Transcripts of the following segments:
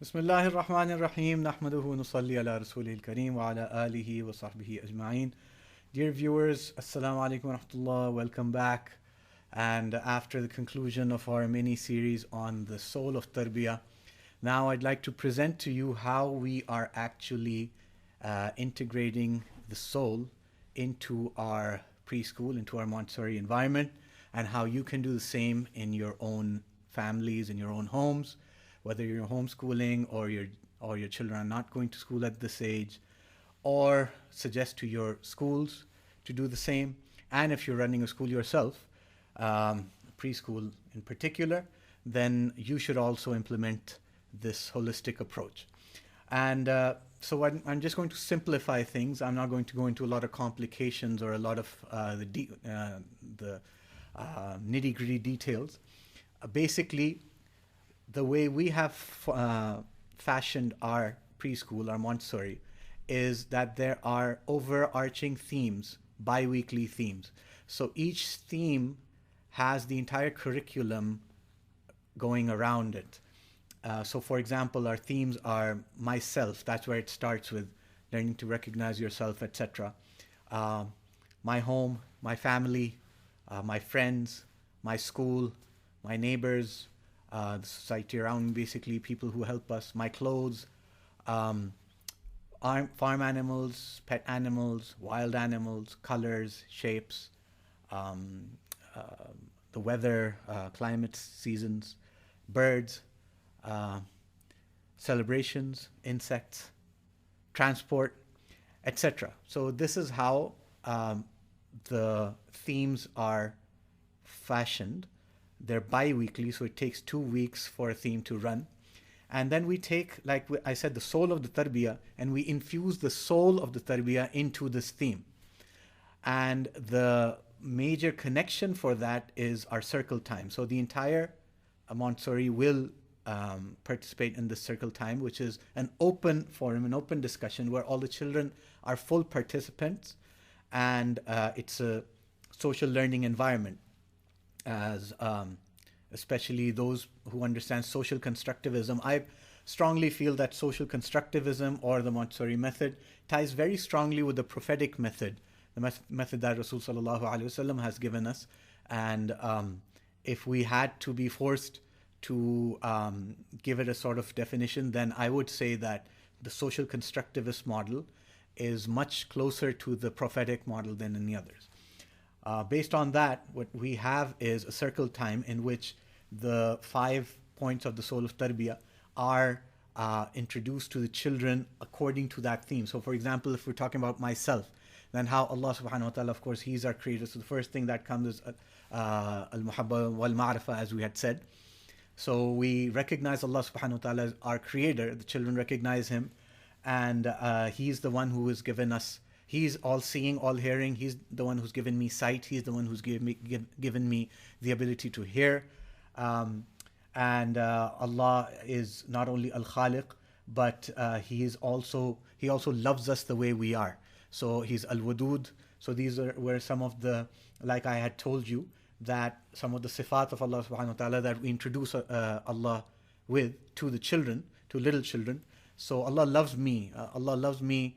بسم الله الرحمن الرحيم نحمده ونصلي على رسوله الكريم وعلى آله وصحبه أجمعين. Dear viewers, Assalamu alaikum wa rahmatullah, welcome back. And after the conclusion of our mini series on the soul of Tarbiyah, now I'd like to present to you how we are actually integrating the soul into our preschool, into our Montessori environment, and how you can do the same in your own families, in your own homes, whether you're homeschooling or your children are not going to school at this age, or suggest to your schools to do the same. And if you're running a school yourself, preschool in particular, then you should also implement this holistic approach. And so I'm just going to simplify things. I'm not going to go into a lot of complications or a lot of the nitty-gritty details. Basically, the way we have fashioned our preschool, our Montessori, is that there are overarching themes, bi-weekly themes. So each theme has the entire curriculum going around it. So for example, our themes are myself, that's where it starts with learning to recognize yourself, etc. My home, my family, my friends, my school, my neighbors, the society around me, basically people who help us, my clothes, farm animals, pet animals, wild animals, colors, shapes, the weather, climates, seasons, birds, celebrations, insects, transport, etc. So this is how the themes are fashioned. They're bi-weekly, so it takes 2 weeks for a theme to run. And then we take, like I said, the soul of the tarbiyah, and we infuse the soul of the tarbiyah into this theme. And the major connection for that is our circle time. So the entire Montessori will participate in the circle time, which is an open forum, an open discussion where all the children are full participants, and it's a social learning environment. As especially those who understand social constructivism, I strongly feel that social constructivism, or the Montessori method, ties very strongly with the prophetic method, the method that Rasul sallallahu alaihi wasallam has given us. And if we had to be forced to give it a sort of definition, then I would say that the social constructivist model is much closer to the prophetic model than any others. Based on that, what we have is a circle time in which the 5 points of the soul of tarbiyah are introduced to the children according to that theme. So for example, if we're talking about myself, then how Allah subhanahu wa ta'ala, of course, He's our creator. So the first thing that comes is al-muhabba wal-ma'rifa, as we had said. So we recognize Allah subhanahu wa ta'ala as our creator. The children recognize Him, and He's the one who has given us. He's all seeing, all hearing. He's the one who's given me sight. He's the one who's given me the ability to hear. And Allah is not only Al-Khaliq, but He also loves us the way we are. So He's Al-Wadud. So these were some of the, like I had told you, that some of the sifat of Allah subhanahu wa ta'ala that we introduce Allah with to the children, to little children. So Allah loves me. Allah loves me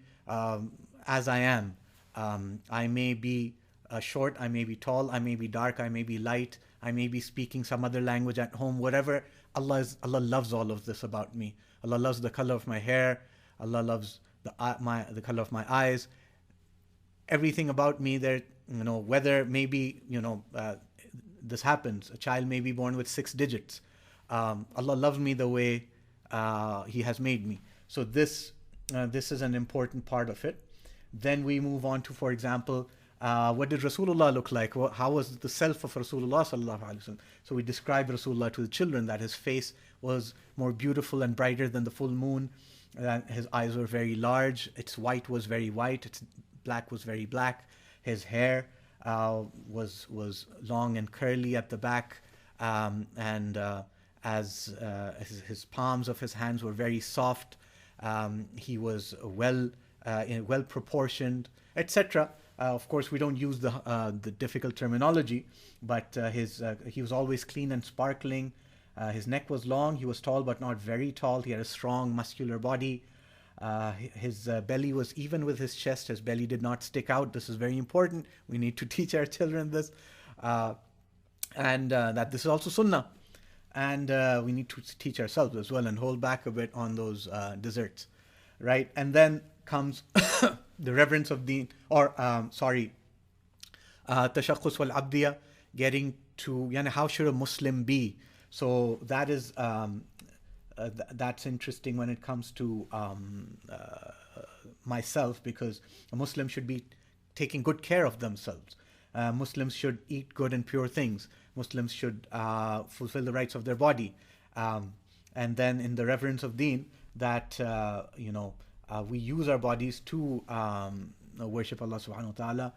as I am. I may be short, I may be tall, I may be dark, I may be light, I may be speaking some other language at home, whatever. Allah loves all of this about me. Allah loves the color of my hair. Allah loves the color of my eyes. Everything about me, there, whether maybe, this happens. A child may be born with 6 digits. Allah loves me the way He has made me. So this is an important part of it. Then we move on to, for example, what did Rasulullah look like? How was the self of Rasulullah sallallahu alaihi wasallam? So we describe Rasulullah to the children that his face was more beautiful and brighter than the full moon. His eyes were very large. Its white was very white. Its black was very black. His hair was long and curly at the back, and as his palms of his hands were very soft. He was well proportioned, etc. Of course, we don't use the difficult terminology, but he was always clean and sparkling. His neck was long. He was tall, but not very tall. He had a strong, muscular body. His belly was even with his chest. His belly did not stick out. This is very important. We need to teach our children this. And that this is also Sunnah. And we need to teach ourselves as well and hold back a bit on those desserts, right? And then comes the reverence of deen, or tashakhus wal abdiya, getting to how should a Muslim be. So that is that's interesting when it comes to myself, because a Muslim should be taking good care of themselves. Muslims should eat good and pure things. Muslims should fulfill the rights of their body. And then in the reverence of deen, that we use our bodies to worship Allah subhanahu wa ta'ala.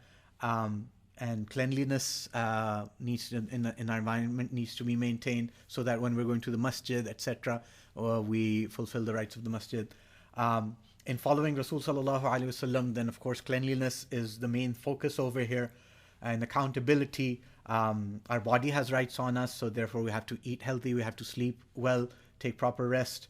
And cleanliness needs to, in our environment, needs to be maintained, so that when we're going to the masjid, etc., we fulfill the rights of the masjid. In following Rasul sallallahu alaihi wasallam, then of course cleanliness is the main focus over here, and accountability. Our body has rights on us, so therefore we have to eat healthy, we have to sleep well, take proper rest.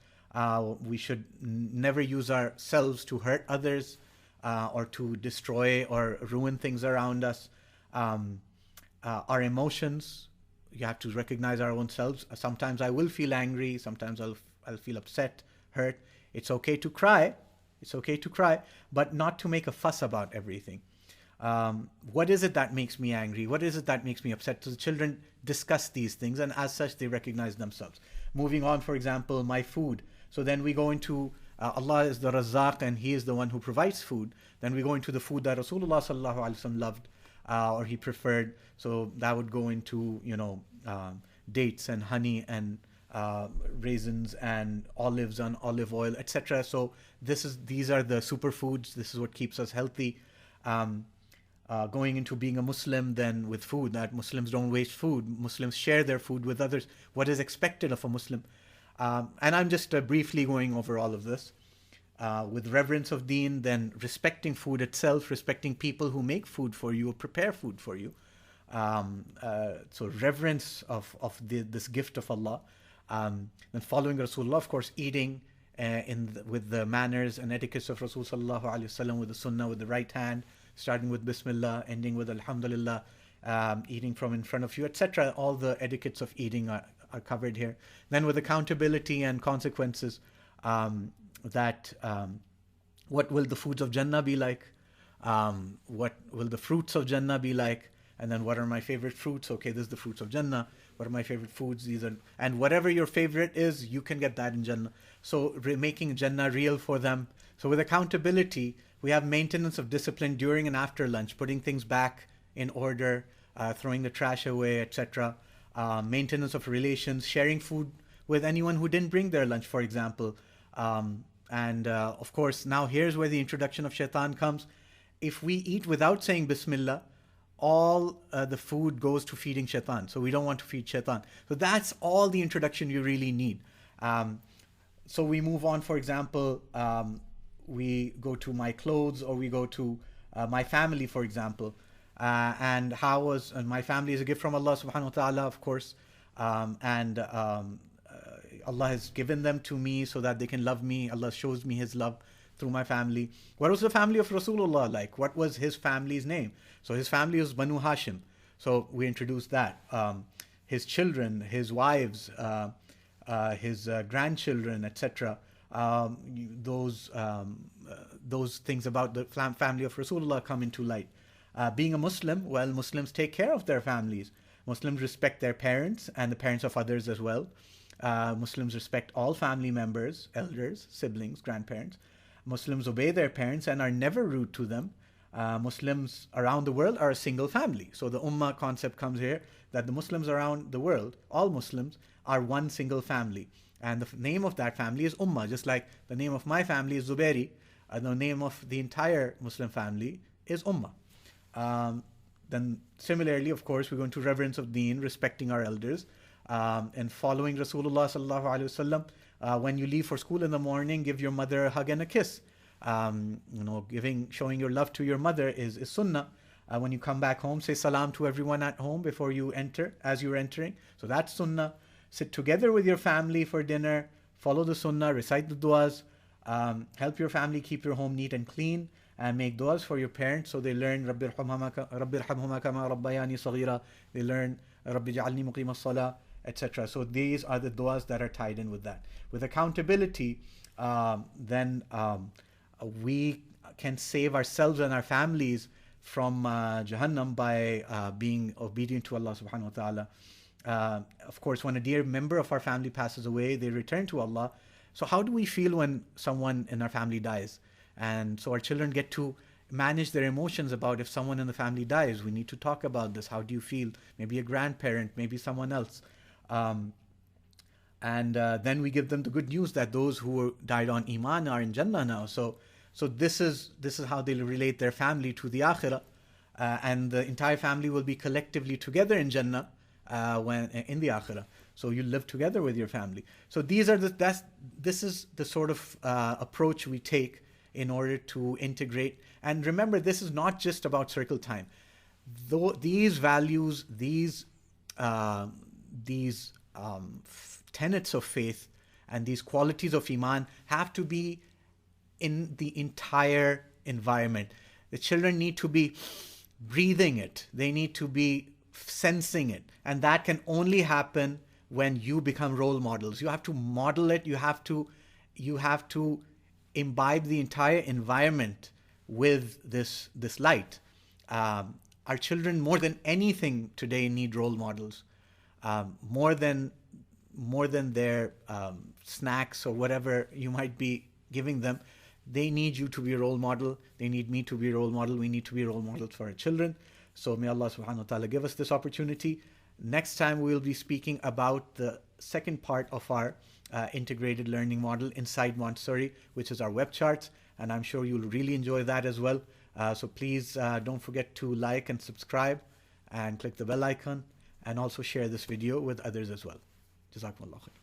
We should never use ourselves to hurt others or to destroy or ruin things around us. Our emotions, you have to recognize our own selves. Sometimes I will feel angry, sometimes I'll feel upset, hurt. It's okay to cry. It's okay to cry, but not to make a fuss about everything. What is it that makes me angry? What is it that makes me upset? So the children discuss these things, and as such, they recognize themselves. Moving on, for example, my food. So then we go into Allah is the Razzaq, and He is the one who provides food. Then we go into the food that Rasulullah sallallahu alaihi wasallam loved, or he preferred. So that would go into dates and honey and raisins and olives and olive oil, etc. So these are the superfoods. This is what keeps us healthy. Going into being a Muslim, then with food, that Muslims don't waste food. Muslims share their food with others. What is expected of a Muslim? And I'm just briefly going over all of this. With reverence of deen, then respecting food itself, respecting people who make food for you or prepare food for you. So reverence of this gift of Allah. Then following Rasulullah, of course, eating with the manners and etiquettes of Rasul sallallahu alaihi wasallam, with the Sunnah, with the right hand, starting with Bismillah, ending with Alhamdulillah, eating from in front of you, etc. All the etiquettes of eating are covered here. Then with accountability and consequences, what will the foods of Jannah be like? What will the fruits of Jannah be like? And then what are my favorite fruits? Okay, this is the fruits of Jannah. What are my favorite foods? These are, and whatever your favorite is, you can get that in Jannah. So making Jannah real for them. So with accountability, we have maintenance of discipline during and after lunch, putting things back in order, throwing the trash away, etc. Maintenance of relations, sharing food with anyone who didn't bring their lunch, for example. And of course, now here's where the introduction of shaitan comes. If we eat without saying Bismillah, all the food goes to feeding shaitan. So we don't want to feed shaitan. So that's all the introduction you really need. So we move on, for example, we go to my clothes, or we go to my family, for example. And my family is a gift from Allah subhanahu wa ta'ala, of course. And Allah has given them to me so that they can love me. Allah shows me His love through my family. What was the family of Rasulullah like? What was his family's name? So his family was Banu Hashim. So we introduced that. His children, his wives, his grandchildren, etc. Those things about the family of Rasulullah come into light. Being a Muslim, well, Muslims take care of their families. Muslims respect their parents and the parents of others as well. Muslims respect all family members, elders, siblings, grandparents. Muslims obey their parents and are never rude to them. Muslims around the world are a single family. So the Ummah concept comes here, that the Muslims around the world, all Muslims, are one single family. And the name of that family is Ummah, just like the name of my family is Zuberi. The name of the entire Muslim family is Ummah. Then similarly, of course, we're going to reverence of deen, respecting our elders, and following Rasulullah sallallahu alaihi wasallam. When you leave for school in the morning, give your mother a hug and a kiss. Showing your love to your mother is Sunnah. When you come back home, say salam to everyone at home before you enter, as you're entering. So that's Sunnah. sit together with your family for dinner, follow the Sunnah, recite the du'as, help your family keep your home neat and clean, and make du'as for your parents so they learn Rabbi irhamhuma kama rabbayani saghira. They learn Rabbi ja'alni muqim as-salah, etc. So these are the du'as that are tied in with that. With accountability, then we can save ourselves and our families from Jahannam by being obedient to Allah subhanahu wa ta'ala. Of course, when a dear member of our family passes away, they return to Allah. So how do we feel when someone in our family dies? And so our children get to manage their emotions about if someone in the family dies. We need to talk about this. How do you feel? Maybe a grandparent, maybe someone else. And then we give them the good news that those who died on Iman are in Jannah now. So this is how they relate their family to the Akhirah. And the entire family will be collectively together in Jannah when in the Akhirah. So you live together with your family. So this is the sort of approach we take in order to integrate. And remember, this is not just about circle time. Though these values, these tenets of faith and these qualities of Iman have to be in the entire environment. The children need to be breathing it. They need to be sensing it. And that can only happen when you become role models. You have to model it. You have to imbibe the entire environment with this light. Our children, more than anything today, need role models. More than their snacks or whatever you might be giving them. They need you to be a role model. They need me to be a role model. We need to be role models for our children. So may Allah subhanahu wa ta'ala give us this opportunity. Next time we will be speaking about the second part of our integrated learning model inside Montessori, which is our web charts. And I'm sure you'll really enjoy that as well. So please don't forget to like and subscribe and click the bell icon, and also share this video with others as well. Jazakumullah khair.